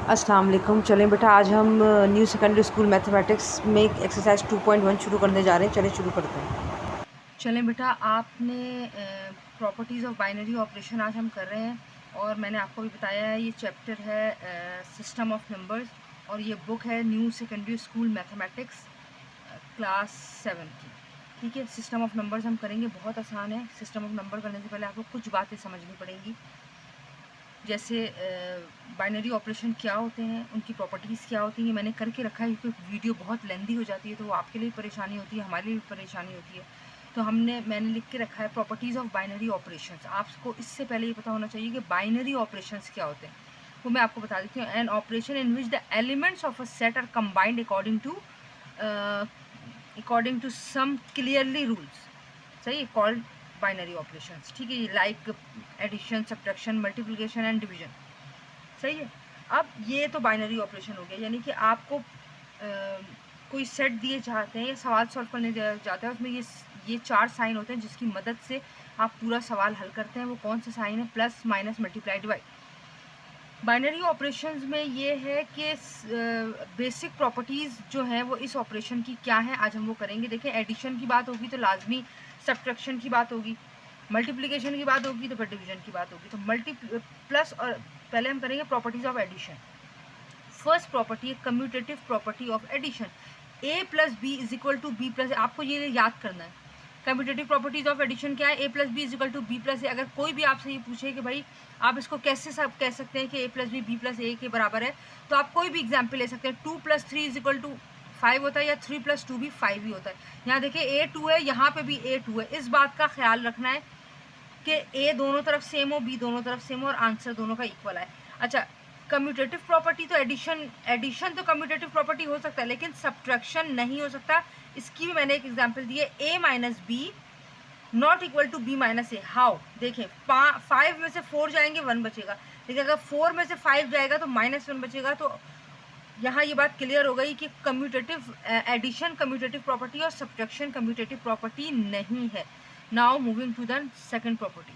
अस्सलाम वालेकुम। चलें बेटा, आज हम न्यू सेकेंडरी स्कूल मैथमेटिक्स में एक्सरसाइज 2.1 शुरू करने जा रहे हैं। चलें शुरू करते हैं। चलें बेटा, आपने प्रॉपर्टीज़ ऑफ बाइनरी ऑपरेशन आज हम कर रहे हैं और मैंने आपको भी बताया है ये चैप्टर है सिस्टम ऑफ नंबर्स और ये बुक है new secondary school mathematics class 7 की। ठीक है, सिस्टम ऑफ नंबर्स हम करेंगे, बहुत आसान है। सिस्टम ऑफ नंबर करने से पहले आपको कुछ बातें समझनी पड़ेंगी, जैसे बाइनरी ऑपरेशन क्या होते हैं, उनकी प्रॉपर्टीज़ क्या होती हैं। मैंने करके रखा है क्योंकि वीडियो बहुत लेंदी हो जाती है, तो वो आपके लिए परेशानी होती है, हमारे लिए भी परेशानी होती है। तो मैंने लिख के रखा है प्रॉपर्टीज़ ऑफ बाइनरी ऑपरेशंस। आपको इससे पहले ये पता होना चाहिए कि बाइनरी ऑपरेशंस क्या होते हैं, वो मैं आपको बता देती हूँ। An operation in which the elements of a set are combined according to some clearly rules. सही है, कॉल्ड बाइनरी ऑपरेशंस। ठीक है, like addition, subtraction, multiplication and division. सही है। अब ये तो बाइनरी ऑपरेशन हो गया, यानी कि आपको कोई सेट दिए जाते हैं या सवाल सॉल्व करने दिया जाता है, उसमें ये 4 साइन होते हैं जिसकी मदद से आप पूरा सवाल हल करते हैं। वो कौन से साइन है? Plus, minus, multiply, divide. Binary operations में ये है कि बेसिक प्रॉपर्टीज़ जो हैं वो इस ऑपरेशन की क्या है, आज हम वो करेंगे। देखें, एडिशन की बात होगी तो लाजमी सब्ट्रैक्शन की बात होगी, मल्टीप्लिकेशन की बात होगी तो फिर डिवीजन की बात होगी। तो प्लस और पहले हम करेंगे properties of addition. First property है commutative property of addition. A plus b is equal to b plus, आपको ये याद करना है। कम्यूटेटिव प्रॉपर्टीज ऑफ एडिशन क्या है? A plus b is equal to b plus a. अगर कोई भी आपसे ये पूछे कि भाई आप इसको कैसे सब कह सकते हैं कि ए प्लस बी प्लस ए के बराबर है, तो आप कोई भी एग्जाम्पल ले सकते हैं। 2 + 3 इज इक्वल टू 5 होता है, या 3 + 2 भी 5 ही होता है। यहाँ देखिए ए 2 है, यहाँ पे भी ए 2 है। इस बात का ख्याल रखना है कि ए दोनों तरफ सेम हो, बी दोनों तरफ सेम हो और आंसर दोनों का इक्वल आए। अच्छा, कम्यूटेटिव प्रॉपर्टी तो एडिशन तो कम्यूटेटिव प्रॉपर्टी हो सकता है, लेकिन सब्ट्रैक्शन नहीं हो सकता। इसकी भी मैंने एक एग्जांपल दी है, a minus b not equal to b minus a. How? देखें, 5 में से 4 जाएंगे, 1 बचेगा, लेकिन अगर 4 में से 5 जाएगा तो -1 बचेगा। तो यहाँ ये बात क्लियर हो गई कि कम्यूटेटिव एडिशन कम्यूटेटिव प्रॉपर्टी और सब्ट्रैक्शन कम्यूटेटिव प्रॉपर्टी नहीं है। Now moving to the second property.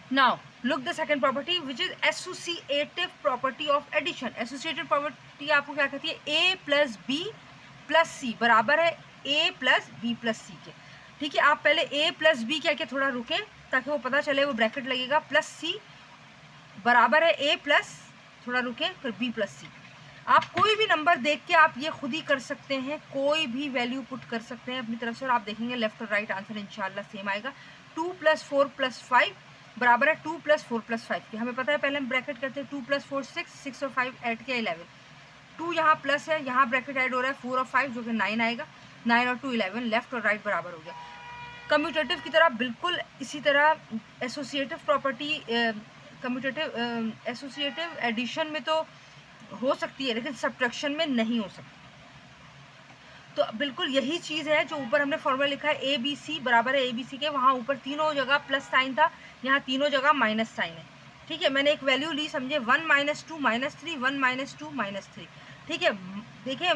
Now look the second property, which is associative property of addition. Associative property आपको क्या कहती है? a plus b plus c बराबर है a plus b plus c के। ठीक है, आप पहले a plus b कह के थोड़ा रुकें ताकि वो पता चले, वो ब्रैकेट लगेगा, प्लस c बराबर है a प्लस, थोड़ा रुकें, फिर b प्लस c। आप कोई भी नंबर देख के आप ये खुद ही कर सकते हैं, कोई भी वैल्यू पुट कर सकते हैं अपनी तरफ से और आप देखेंगे लेफ्ट और राइट आंसर इंशाल्लाह सेम आएगा। 2 + 4 + 5 बराबर है 2 + 4 + 5 के। हमें पता है, पहले हम ब्रैकेट करते हैं। 2 + 4 6, 6 और 5 ऐड किया 11। 2 यहाँ प्लस है, यहाँ ब्रैकेट ऐड हो रहा है 4 और 5 जो कि 9 आएगा। 9 और 2 11, लेफ्ट और राइट बराबर हो गया। कम्यूटेटिव की तरह बिल्कुल इसी तरह associative property, commutative associative addition में तो हो सकती है, लेकिन सब्ट्रैक्शन में नहीं हो सकती। तो बिल्कुल यही चीज़ है जो ऊपर हमने फॉर्मूला लिखा है, ए बी सी बराबर है ए बी सी के। वहाँ ऊपर तीनों जगह प्लस साइन था, यहाँ तीनों जगह माइनस साइन है। ठीक है, मैंने एक वैल्यू ली, समझे, 1 - 2 -3, 1 - 2 -3। ठीक है, देखिए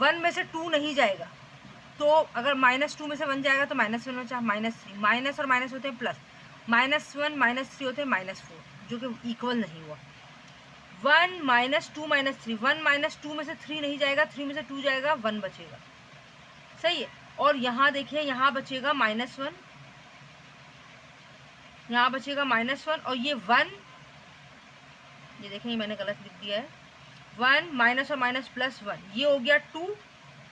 1 में से 2 नहीं जाएगा, तो अगर -2 में से 1 जाएगा तो -1 बचा, -3, माइनस और माइनस होते हैं प्लस, -1 -3 होते हैं -4, जो कि इक्वल नहीं हुआ। 1 - 2 -3, 1 - 2 में से 3 नहीं जाएगा, 3 में से 2 जाएगा, 1 बचेगा। सही है, और यहाँ देखिए, यहाँ बचेगा -1, यहाँ बचेगा -1 और ये 1, ये देखें, ये मैंने गलत लिख दिया है। 1 माइनस और माइनस प्लस 1, ये हो गया 2,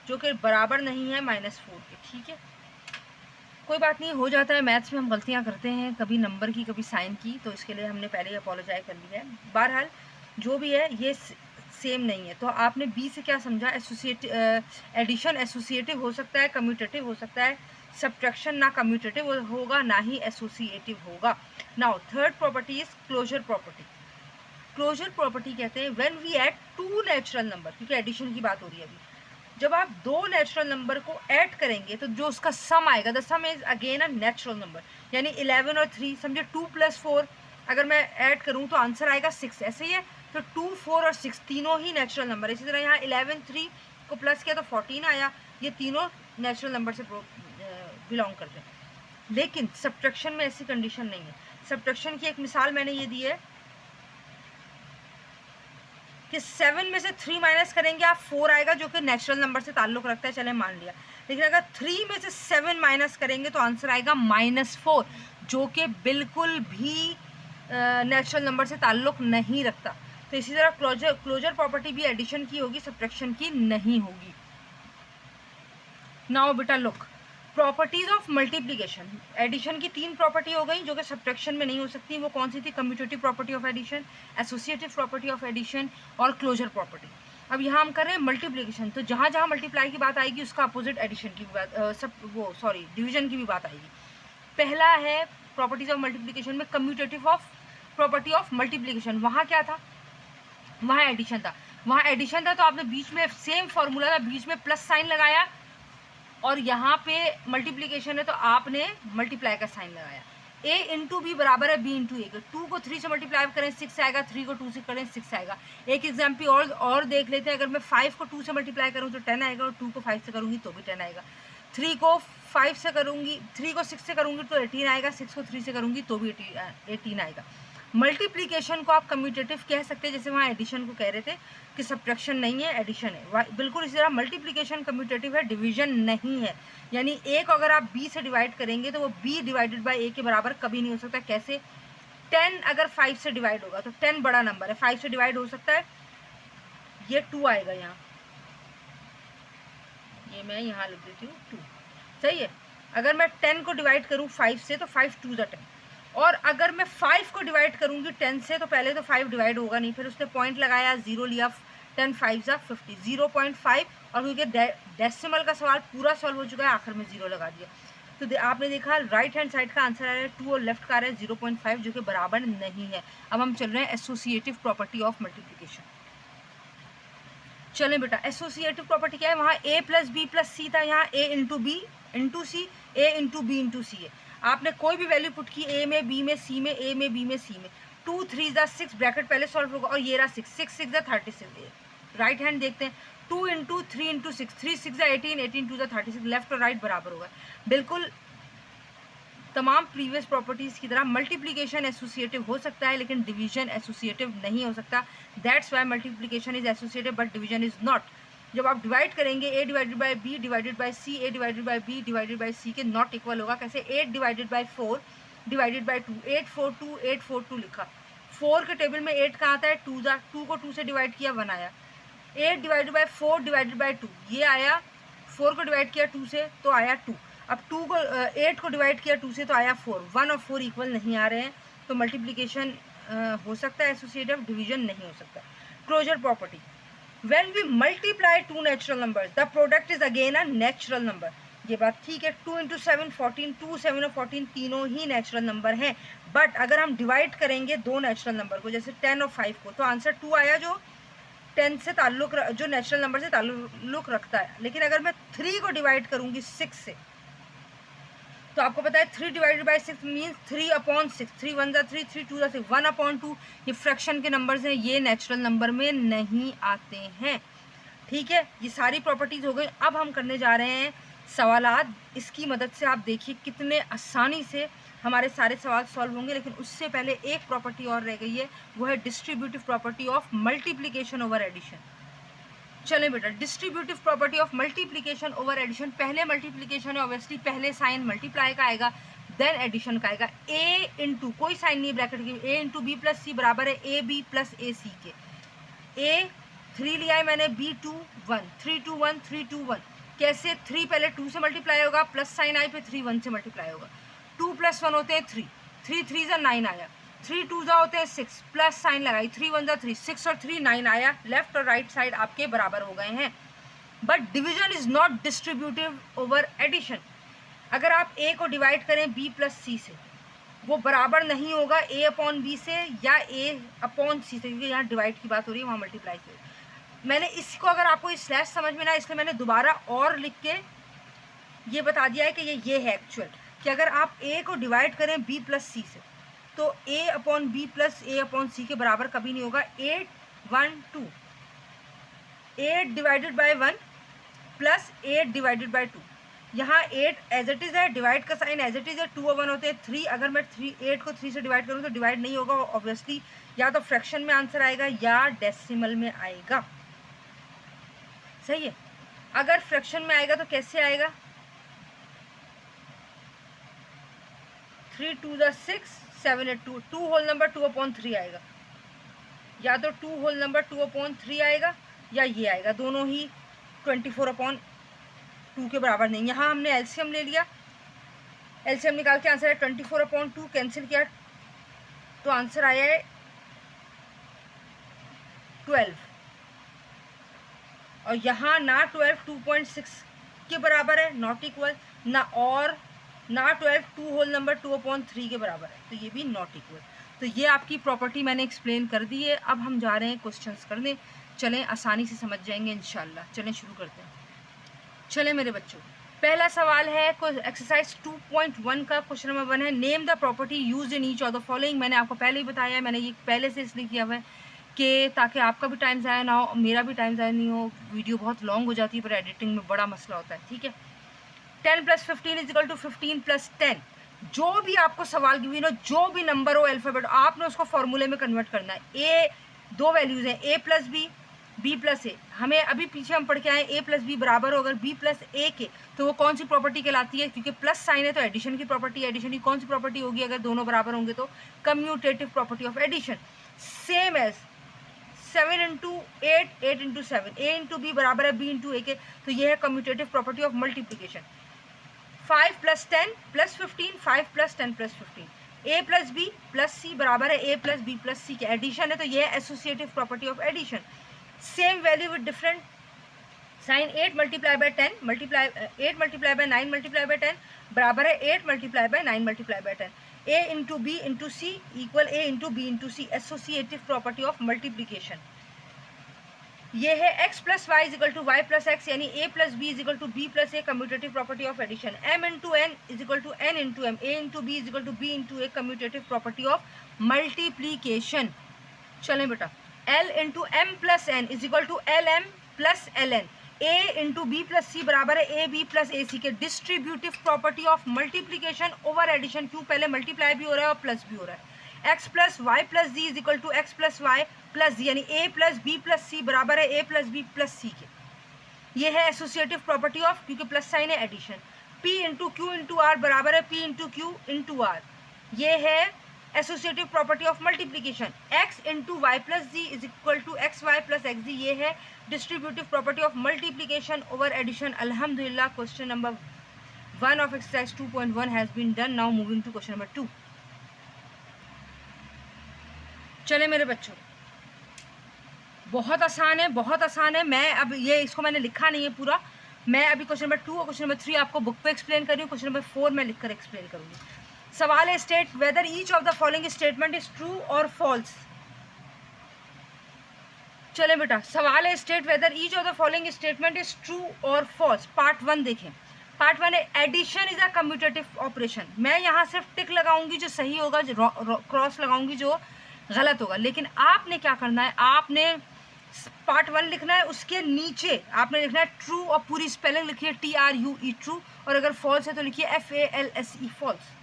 जो कि बराबर नहीं है -4 के। ठीक है, कोई बात नहीं, हो जाता है, मैथ्स में हम गलतियाँ करते हैं, कभी नंबर की कभी साइन की, तो इसके लिए हमने पहले ही अपोलोजाइज कर लिया है। बहरहाल जो भी है ये सेम नहीं है। तो आपने बी से क्या समझा? एडिशन एसोसिएटिव हो सकता है, कम्यूटेटिव हो सकता है, सब्ट्रैक्शन ना कम्यूटेटिव होगा ना ही एसोसिएटिव होगा। Now third property is closure property. Closure property कहते हैं when we add 2 natural number, क्योंकि एडिशन की बात हो रही है अभी। जब आप 2 नेचुरल नंबर को ऐड करेंगे तो जो उसका सम आएगा, the some is again a natural number, यानी 11 और 3, समझे 2 + 4 अगर मैं ऐड करूं तो आंसर आएगा 6, ऐसे ही है। तो 2, 4 और 6 तीनों ही नेचुरल नंबर। इसी तरह यहाँ 11 3 को प्लस किया तो 14 आया। ये तीनों नेचुरल नंबर से बिलोंग करते हैं। लेकिन सब्ट्रैक्शन में ऐसी कंडीशन नहीं है। सब्ट्रैक्शन की एक मिसाल मैंने ये दी है, कि 7 में से 3 माइनस करेंगे आप 4 आएगा, जो कि नेचुरल नंबर से ताल्लुक़ रखता है, चले मान लिया। लेकिन अगर 3 में से 7 माइनस करेंगे तो आंसर आएगा -4, जो कि बिल्कुल भी नेचुरल नंबर से ताल्लुक़ नहीं रखता। तो इसी तरह क्लोजर प्रॉपर्टी भी एडिशन की होगी, सब्ट्रैक्शन की नहीं होगी। नाउ बेटा look, properties of multiplication. Addition की 3 प्रॉपर्टी हो गई जो कि सब्ट्रैक्शन में नहीं हो सकती। वो कौन सी थी? Commutative property of addition, associative property of addition और क्लोजर प्रॉपर्टी। अब यहाँ हम कर रहे हैं मल्टीप्लिकेशन, तो जहाँ जहाँ मल्टीप्लाई की बात आएगी उसका अपोजिट एडिशन की भी बात, डिवीजन की भी बात आएगी। पहला है प्रॉपर्टीज ऑफ मल्टीप्लिकेशन में commutative of property of multiplication. वहाँ क्या था? वहाँ एडिशन था। वहाँ एडिशन था तो आपने बीच में सेम फॉर्मूला था, बीच में प्लस साइन लगाया, और यहाँ पे मल्टीप्लिकेशन है तो आपने मल्टीप्लाई का साइन लगाया। a इंटू बी बराबर है b इंटू ए। 2 को 3 से मल्टीप्लाई करें 6 आएगा, 3 को 2 से करें 6 आएगा। एक एग्जाम्पल और देख लेते हैं। अगर मैं 5 को 2 से मल्टीप्लाई करूँ तो 10 आएगा, और 2 को 5 से करूँगी तो भी 10 आएगा। 3 को 5 से करूँगी, 3 को 6 से करूँगी तो 18 आएगा, 6 को 3 से करूँगी तो भी 18 आएगा। मल्टीप्लिकेशन को आप कम्यूटेटिव कह सकते हैं, जैसे वहाँ एडिशन को कह रहे थे कि सब्ट्रैक्शन नहीं है, एडिशन है। बिल्कुल इसी तरह मल्टीप्लिकेशन कम्यूटेटिव है, डिवीजन नहीं है। यानी a को अगर आप b से डिवाइड करेंगे तो वो b डिवाइडेड बाय a के बराबर कभी नहीं हो सकता। कैसे? 10 अगर 5 से डिवाइड होगा तो 10 बड़ा नंबर है, 5 से डिवाइड हो सकता है, ये 2 आएगा यहाँ, ये मैं यहाँ लिख देती हूँ 2, सही है। अगर मैं 10 को डिवाइड करूँ 5 से तो 5 2 ज़ा 10, और अगर मैं 5 को डिवाइड करूँगी 10 से तो पहले तो 5 डिवाइड होगा नहीं, फिर उसने पॉइंट लगाया, 0 लिया, 10 5 ज़ा 50, 0.5, और क्योंकि डेसिमल का सवाल पूरा सॉल्व हो चुका है, आखिर में 0 लगा दिया। तो आपने देखा राइट हैंड साइड का आंसर आ रहा है 2 और लेफ्ट का आ रहा है 0.5, जो कि बराबर नहीं है। अब हम चल रहे हैं एसोसिएटिव प्रॉपर्टी ऑफ मल्टीप्लिकेशन। चलें बेटा, एसोसिएटिव प्रॉपर्टी क्या है? वहाँ a plus b plus c था, यहाँ a into b into c, a into b into c है। आपने कोई भी वैल्यू पुट की a में, b में, c में, a में, b में, c में, 2 3 ज़ा 6 ब्रैकेट पहले सॉल्व होगा, और ये रहा 6 6 6 ज़ा 36। राइट हैंड देखते हैं, 2 इंटू 3 इंटू 6, 3 6 ज़ा 18, 18 2 ज़ा 36, लेफ्ट और राइट बराबर होगा। बिल्कुल तमाम प्रीवियस प्रॉपर्टीज़ की तरह मल्टीप्लिकेशन एसोसिएटिव हो सकता है, लेकिन डिवीजन एसोसिएटिव नहीं हो सकता। That's why multiplication is associative but division is not. जब आप डिवाइड करेंगे a divided by b divided by c, a divided by b divided by c के नॉट इक्वल होगा। कैसे? 8 डिवाइडेड बाय 4 डिवाइडेड बाय 2, 8 4 2 8 4 2 लिखा। 4 के टेबल में 8 कहाँ आता है? 2 को 2 से डिवाइड किया 1 आया। 8 डिवाइडेड बाय 4 डिवाइडेड बाय 2, ये आया, 4 को डिवाइड किया 2 से तो आया 2। अब 8 को डिवाइड किया 2 से तो आया 4। 1 और 4 इक्वल नहीं आ रहे हैं, तो मल्टीप्लिकेशन हो सकता है एसोसिएटिव, डिवीजन नहीं हो सकता। Closure property, when we multiply 2 natural numbers the product is again a natural number. ये बात ठीक है। 2 इंटू 7 14, 2 7 और 14 तीनों ही नेचुरल नंबर हैं। बट अगर हम डिवाइड करेंगे दो नेचुरल नंबर को, जैसे 10 और 5 को, तो आंसर 2 आया, जो 10 से जो नेचुरल नंबर से ताल्लुक रखता है। लेकिन अगर मैं 3 को डिवाइड करूंगी 6 से, तो आपको पता है 3 डिवाइडेड बाई 6 मीन्स 3/6, 3 1 ज़ा 3, 3 2 ज़ा 6, 1/2। ये फ्रैक्शन के नंबर्स हैं, ये नेचुरल नंबर में नहीं आते हैं। ठीक है, ये सारी प्रॉपर्टीज़ हो गई। अब हम करने जा रहे हैं सवालात। इसकी मदद से आप देखिए कितने आसानी से हमारे सारे सवाल सॉल्व होंगे। लेकिन उससे पहले एक प्रॉपर्टी और रह गई है, वो है distributive property of multiplication over addition. चलें बेटा, distributive property of multiplication over addition. पहले मल्टीप्लिकेशन है, ऑब्वियसली पहले साइन मल्टीप्लाई का आएगा, देन एडिशन का आएगा। a इंटू, कोई साइन नहीं ब्रैकेट की, a into b plus c बराबर है ए बी प्लस ए सी के। a 3 लिया है मैंने, b 2 1, 3 2 1 3 2 1। कैसे? 3 पहले 2 से मल्टीप्लाई होगा, प्लस साइन आई पे 3 1 से मल्टीप्लाई होगा। 2 + 1 होते हैं 3, 3 3 ज़ा 9 आया। 3 2 ज़ा होते हैं 6, प्लस साइन लगाई, 3 1 ज़ा 3, 6 और 3 9 आया। लेफ्ट और राइट साइड आपके बराबर हो गए हैं। But division is not distributive over addition. अगर आप a को डिवाइड करें b प्लस c से, वो बराबर नहीं होगा a/b से या a/c से, क्योंकि यहाँ डिवाइड की बात हो रही है, वहाँ मल्टीप्लाई की। मैंने इसको, अगर आपको इस स्लैश समझ में ना, इसलिए मैंने दोबारा और लिख के ये बता दिया है कि ये है एक्चुअल, कि अगर आप a को डिवाइड करें b प्लस c से, तो a/b प्लस a/c के बराबर कभी नहीं होगा। 8 1 2, 8 divided by 1 plus 8 divided by 2, यहाँ 8 एज इट इज़ है, डिवाइड का साइन एज इट इज़ है, 2 और 1 होते हैं 3। अगर मैं 8 को 3 से डिवाइड करूँ तो डिवाइड नहीं होगा ऑब्वियसली, या तो फ्रैक्शन में आंसर आएगा या डेसिमल में आएगा। सही है, अगर फ्रैक्शन में आएगा तो कैसे आएगा, 3 2 6 7 8 2 होल नंबर 2/3 आएगा, या तो 2 होल नंबर 2/3 आएगा या ये आएगा, दोनों ही 24/2 के बराबर नहीं। यहाँ हमने एलसीएम ले लिया, एलसीएम निकाल के आंसर है 24/2, कैंसिल किया तो आंसर आया है 12। और यहाँ ना 12 2.6 के बराबर है, नॉट इक्वल, ना और ना 12 2 होल नंबर 2/3 के बराबर है, तो ये भी नॉट इक्वल। तो ये आपकी प्रॉपर्टी मैंने एक्सप्लेन कर दी है। अब हम जा रहे हैं क्वेश्चंस करने, चलें आसानी से समझ जाएंगे इंशाल्लाह। चलें शुरू करते हैं। चलें मेरे बच्चों, पहला सवाल है एक्सरसाइज 2.1 का क्वेश्चन नंबर 1 है, name the property used in each of the following. मैंने आपको पहले ही बताया है, मैंने ये पहले से इसलिए किया हुआ है कि ताकि आपका भी टाइम ज़ाया ना हो, मेरा भी टाइम ज़ाया नहीं हो। वीडियो बहुत लॉन्ग हो जाती है पर एडिटिंग में बड़ा मसला होता है, ठीक है। 10 + 15 = 15 + 10। जो भी आपको सवाल गिवन हो, जो भी नंबर हो अल्फ़ाबेट, आपने उसको फॉर्मूले में कन्वर्ट करना है। ए दो वैल्यूज़ हैं, a + b, b + a। हमें अभी पीछे हम पढ़ के आए a + b बराबर हो अगर b + a के, तो वो कौन सी प्रॉपर्टी कहलाती है, क्योंकि प्लस साइन है तो एडिशन की प्रॉपर्टी। एडिशन की कौन सी प्रॉपर्टी होगी अगर दोनों बराबर होंगे, तो commutative property of addition. Same as 7 × 8 8 × 7, a × b बराबर है b × a के, तो ये है commutative property of multiplication. 5 + 10 + 15, 5 + 10 + 15, a + b + c बराबर है a + b + c के, एडिशन है तो ये है associative property of addition. Same value with different sign. 8 × 10 × 8 × 9 × 10 बराबर है 8 × 9 × 10। a × b × c = a × b × c, associative property of multiplication. ये है x + y = y + x, यानी a + b = b + a, commutative property of addition. m × n = n × m, a × b = b × a, commutative property of multiplication. चलें बेटा, l × m + n = lm + ln, a × b + c बराबर है ab + ac के, distributive property of multiplication over addition. क्यों, पहले multiply भी हो रहा है और प्लस भी हो रहा है। x + y + z = x + y + z, यानी a + b + c बराबर है a + b + c के। ये है एसोसिएटिव प्रॉपर्टी ऑफ, क्योंकि प्लस साइन है, एडिशन। p × q × r बराबर है p × q × r, ये है associative property of multiplication. x × y + z = xy + xz, ये है distributive property of multiplication over addition. अल्हम्दुलिल्लाह, question number 1 of exercise 2.1 has been done. Now moving to question number 2. चले मेरे बच्चों, बहुत आसान है, बहुत आसान है। मैं अब ये इसको मैंने लिखा नहीं है पूरा, मैं अभी क्वेश्चन नंबर 2 और क्वेश्चन नंबर 3 आपको बुक पे एक्सप्लेन कर रही हूँ, क्वेश्चन नंबर 4 मैं लिखकर एक्सप्लेन करूँगी। सवाल है, state whether each of the following statement is true और फॉल्स। चले बेटा, सवाल है, state whether each of the following statement is true और फॉल्स। पार्ट 1 देखें। पार्ट 1 है, addition is a commutative operation. मैं यहाँ सिर्फ टिक लगाऊंगी जो सही होगा, क्रॉस लगाऊंगी जो गलत होगा। लेकिन आपने क्या करना है, आपने पार्ट 1 लिखना है, उसके नीचे आपने लिखना है ट्रू, और पूरी स्पेलिंग लिखिए TRUE ट्रू, और अगर फॉल्स है तो लिखिए FALSE false.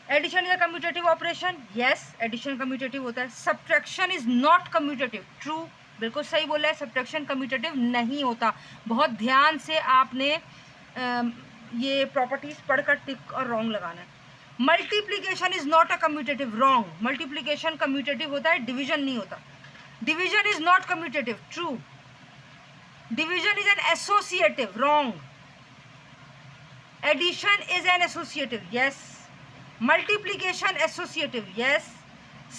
Addition is a commutative operation, yes addition commutative होता है। Subtraction is not commutative, true, बिल्कुल सही बोला है, सब्ट्रैक्शन कम्यूटेटिव नहीं होता। बहुत ध्यान से आपने ये प्रॉपर्टीज पढ़कर टिक और रॉन्ग लगाना है। Multiplication is not a commutative, wrong, multiplication commutative होता है, डिवीजन नहीं होता। Division is not commutative, true. Division is an associative, wrong. Addition is an associative, yes. Multiplication associative, yes.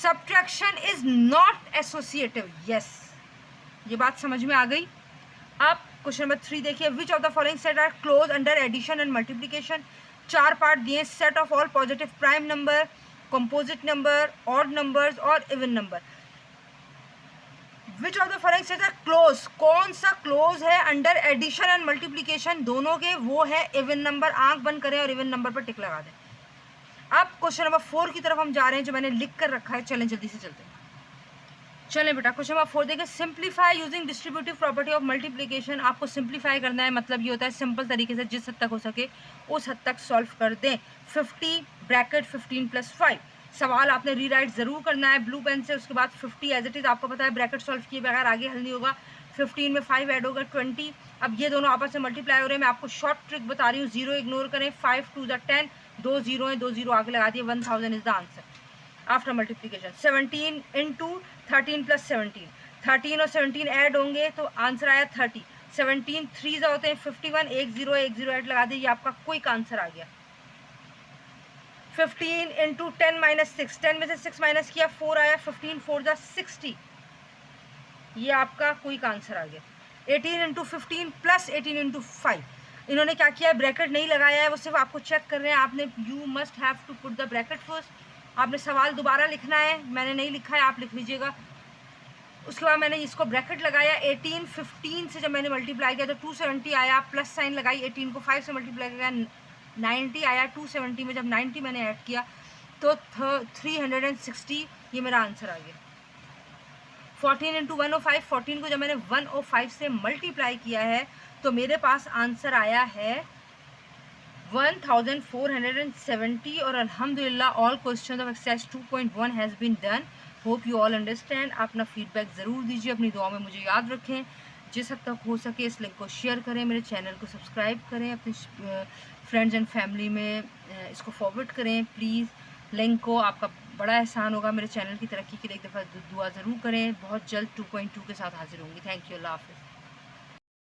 Subtraction is not associative, yes. ये बात समझ में आ गई। अब क्वेश्चन नंबर 3 देखिए, which of the following set are close under addition and multiplication. 4 part दिए, set of all positive prime number, composite number, odd numbers और even number. Which of the following set are close, कौन सा close है under addition and multiplication दोनों के, वो है even number. आंख बंद करें और इवन नंबर पर टिक लगा दें। अब क्वेश्चन नंबर 4 की तरफ हम जा रहे हैं, जो मैंने लिख कर रखा है। चलें जल्दी से चलते हैं। चलें बेटा, क्वेश्चन नंबर 4 देखें। Simplify using distributive property of multiplication. आपको सिंप्लीफाई करना है, मतलब ये होता है सिंपल तरीके से जिस हद तक हो सके उस हद तक सॉल्व कर दें। 50 ब्रैकेट 15 + 5। सवाल आपने रीराइट ज़रूर करना है ब्लू पेन से। उसके बाद 50 एज इट इज़, आपको पता है ब्रैकेट सॉल्व किए बगैर आगे हल नहीं होगा। 15 में 5 ऐड होगा 20। अब ये दोनों आपस में मल्टीप्लाई हो रहे हैं। मैं आपको शॉर्ट ट्रिक बता रही हूँ, 0 इग्नोर करें। 5 2 = 10, 2 0 हैं, 2 0 आगे लगा दिए। 1000 is the answer after multiplication. 17 × 13 + 17, 13 और 17 ऐड होंगे तो आंसर आया 30। 17 3 होते हैं 51, 1 0 1 0 ऐड लगा दिए, ये आपका क्विक आंसर आ गया। 15 × 10 - 6, 10 में से 6 माइनस किया 4 आया। 15 4 = 60, ये आपका क्विक आंसर आ गया। 18 × 15 + 18 × 5। इन्होंने क्या किया है, ब्रैकेट नहीं लगाया है, वो सिर्फ आपको चेक कर रहे हैं। आपने you must have to put the bracket first. आपने सवाल दोबारा लिखना है, मैंने नहीं लिखा है, आप लिख लीजिएगा। उसके बाद मैंने इसको ब्रैकेट लगाया। 18 15 से जब मैंने मल्टीप्लाई किया तो 270 आया, प्लस साइन लगाई। 18 को 5 से मल्टीप्लाई किया 90 आया। 270 में जब 90 मैंने ऐड किया तो 360, ये मेरा आंसर आ गया। 14 × 105, 14 को जब मैंने 105 से मल्टीप्लाई किया है तो मेरे पास आंसर आया है 1470। और अल्हम्दुलिल्लाह all question of exercise 2.1 has been done. Hope you all understand. अपना फीडबैक ज़रूर दीजिए, अपनी दुआ में मुझे याद रखें। जिस हद तक हो सके इस लिंक को शेयर करें, मेरे चैनल को सब्सक्राइब करें, अपने फ्रेंड्स एंड फैमिली में इसको फॉरवर्ड करें प्लीज़ लिंक को। आपका बड़ा एहसान होगा। मेरे चैनल की तरक्की के लिए एक दफ़ा दुआ ज़रूर करें। बहुत जल्द 2.2 के साथ हाजिर होंगी। थैंक यू, अल्लाह हाफ़िज़।